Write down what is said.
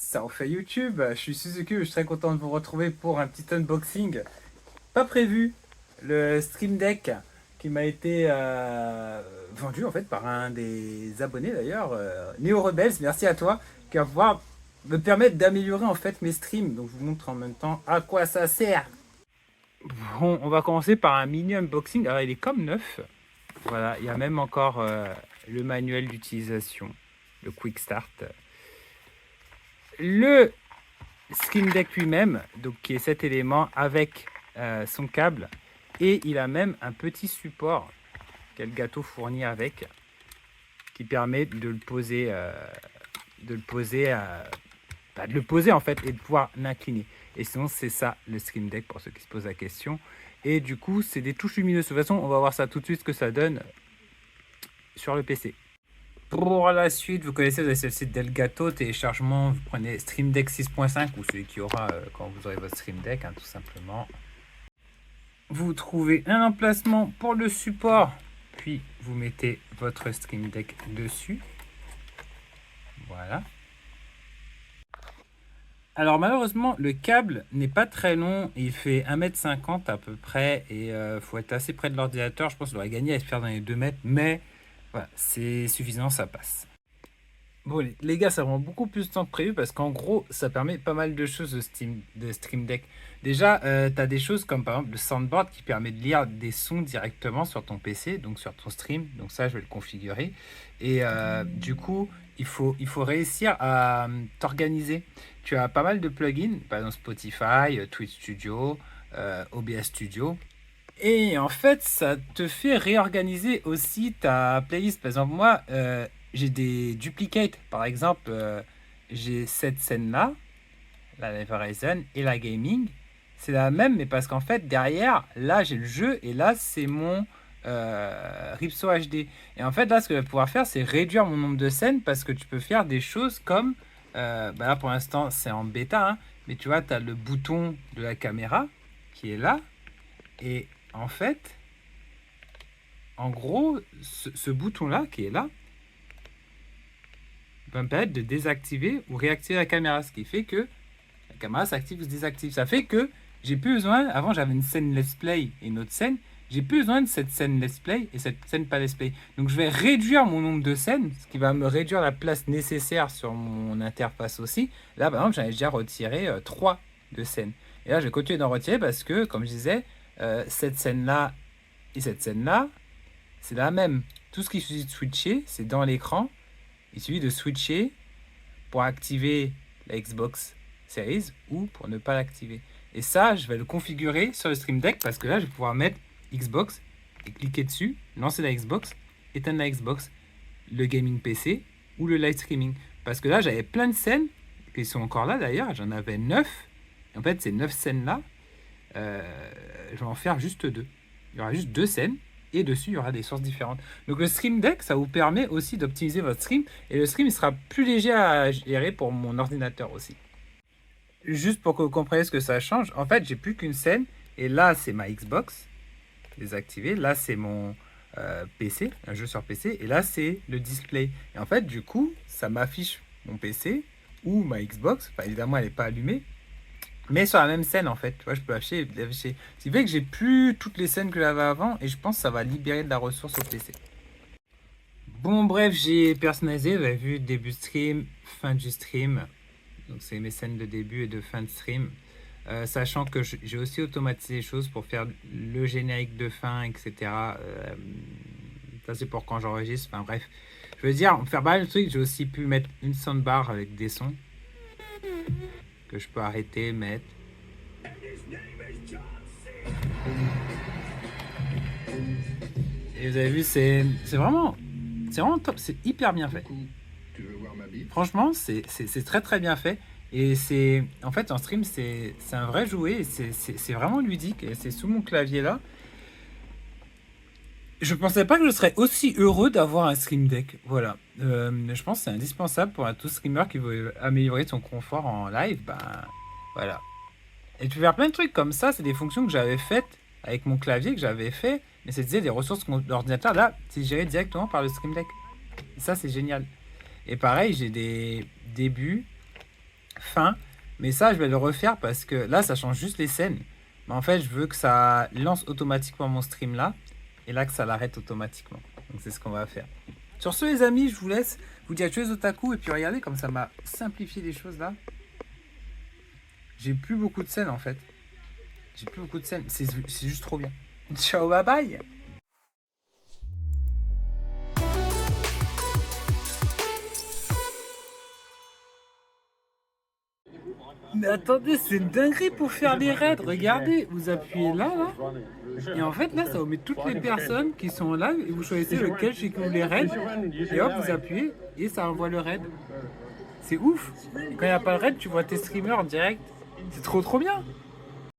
Ça en fait YouTube. Je suis Suzuki, je suis très content de vous retrouver pour un petit unboxing. Pas prévu, le Stream Deck qui m'a été vendu en fait par un des abonnés d'ailleurs, Neo Rebels, merci à toi, qui va pouvoir me permettre d'améliorer en fait mes streams. Donc je vous montre en même temps à quoi ça sert. Bon, on va commencer par un mini unboxing. Alors il est comme neuf. Voilà, il y a même encore le manuel d'utilisation, le Quick Start. Le Stream Deck lui-même, donc qui est cet élément avec son câble, et il a même un petit support quel gâteau fourni avec, qui permet de le poser, de le poser en fait et de pouvoir l'incliner. Et sinon c'est ça le Stream Deck pour ceux qui se posent la question. Et du coup c'est des touches lumineuses. De toute façon on va voir ça tout de suite ce que ça donne sur le PC. Pour la suite, vous connaissez, vous avez sur le site d'Elgato, téléchargement, vous prenez Stream Deck 6.5 ou celui qui aura quand vous aurez votre Stream Deck, hein, tout simplement. Vous trouvez un emplacement pour le support, puis vous mettez votre Stream Deck dessus. Voilà. Alors malheureusement, le câble n'est pas très long, il fait 1,50 m à peu près, et faut être assez près de l'ordinateur, je pense qu'il aurait gagné à se faire dans les 2 mètres, mais voilà, c'est suffisant, ça passe. Bon, les gars, ça prend beaucoup plus de temps que prévu parce qu'en gros, ça permet pas mal de choses de Stream Deck. Déjà, tu as des choses comme par exemple le soundboard qui permet de lire des sons directement sur ton PC, donc sur ton stream. Donc ça, je vais le configurer. Et du coup, il faut réussir à t'organiser. Tu as pas mal de plugins, par exemple Spotify, Twitch Studio, OBS Studio. Et en fait, ça te fait réorganiser aussi ta playlist. Par exemple, moi, j'ai des duplicates. Par exemple, j'ai cette scène-là, la Live Horizon et la Gaming. C'est la même, mais parce qu'en fait, derrière, là, j'ai le jeu et là, c'est mon Ripso HD. Et en fait, là, ce que je vais pouvoir faire, c'est réduire mon nombre de scènes parce que tu peux faire des choses comme. Là, pour l'instant, c'est en bêta, hein, mais tu vois, tu as le bouton de la caméra qui est là. Et en fait, en gros, ce bouton-là qui est là va me permettre de désactiver ou réactiver la caméra, ce qui fait que la caméra s'active ou se désactive. Ça fait que j'ai plus besoin, avant j'avais une scène let's play et une autre scène, j'ai plus besoin de cette scène let's play et cette scène pas let's play. Donc je vais réduire mon nombre de scènes, ce qui va me réduire la place nécessaire sur mon interface aussi. Là par exemple j'en ai déjà retiré 3 de scènes. Et là je vais continuer d'en retirer parce que, comme je disais, cette scène-là et cette scène-là, c'est la même. Tout ce qu'il suffit de switcher, c'est dans l'écran. Il suffit de switcher pour activer la Xbox Series ou pour ne pas l'activer. Et ça, je vais le configurer sur le Stream Deck parce que là, je vais pouvoir mettre Xbox et cliquer dessus, lancer la Xbox, éteindre la Xbox, le gaming PC ou le live streaming. Parce que là, j'avais plein de scènes qui sont encore là d'ailleurs. J'en avais 9. En fait, ces 9 scènes-là, je vais en faire juste 2. Il y aura juste 2 scènes et dessus il y aura des sources différentes. Donc le Stream Deck, ça vous permet aussi d'optimiser votre stream et le stream il sera plus léger à gérer pour mon ordinateur aussi. Juste pour que vous compreniez ce que ça change, en fait j'ai plus qu'une scène et là c'est ma Xbox désactivée, là c'est mon PC, un jeu sur PC, et là c'est le display. Et en fait du coup ça m'affiche mon PC ou ma Xbox, enfin évidemment elle n'est pas allumée, mais sur la même scène en fait, tu vois, je peux afficher. Ce qui fait que j'ai plus toutes les scènes que j'avais avant et je pense que ça va libérer de la ressource au PC. Bon bref, j'ai personnalisé, vous avez vu début stream, fin du stream. Donc c'est mes scènes de début et de fin de stream. Sachant que j'ai aussi automatisé les choses pour faire le générique de fin, etc. Ça c'est pour quand j'enregistre, enfin bref. Je veux dire, faire pas mal de trucs, j'ai aussi pu mettre une soundbar avec des sons que je peux arrêter, mettre. Et vous avez vu, c'est vraiment top, c'est hyper bien fait. Franchement, c'est très très bien fait. Et c'est en fait en stream, c'est un vrai jouet, c'est vraiment ludique. Et c'est sous mon clavier là. Je pensais pas que je serais aussi heureux d'avoir un Stream Deck. Voilà. Je pense que c'est indispensable pour tout streamer qui veut améliorer son confort en live. Ben voilà. Et tu peux faire plein de trucs comme ça. C'est des fonctions que j'avais faites avec mon clavier que j'avais fait. Mais c'était des ressources d'ordinateur. Là, c'est géré directement par le Stream Deck. Et ça, c'est génial. Et pareil, j'ai des débuts fin. Mais ça, je vais le refaire parce que là, ça change juste les scènes. Mais en fait, je veux que ça lance automatiquement mon stream là. Et là, que ça l'arrête automatiquement. Donc, c'est ce qu'on va faire. Sur ce, les amis, je vous laisse. Vous dire tuer les otaku. Et puis, regardez comme ça m'a simplifié les choses là. J'ai plus beaucoup de scènes en fait. J'ai plus beaucoup de scènes. C'est juste trop bien. Ciao, bye bye. Mais attendez, c'est une dinguerie pour faire les raids. Regardez, vous appuyez là, là. Et en fait, là, ça vous met toutes les personnes qui sont là et vous choisissez lequel chez qui vous les raid. Et hop, vous appuyez et ça envoie le raid. C'est ouf. Et quand il n'y a pas le raid, tu vois tes streamers en direct. C'est trop bien.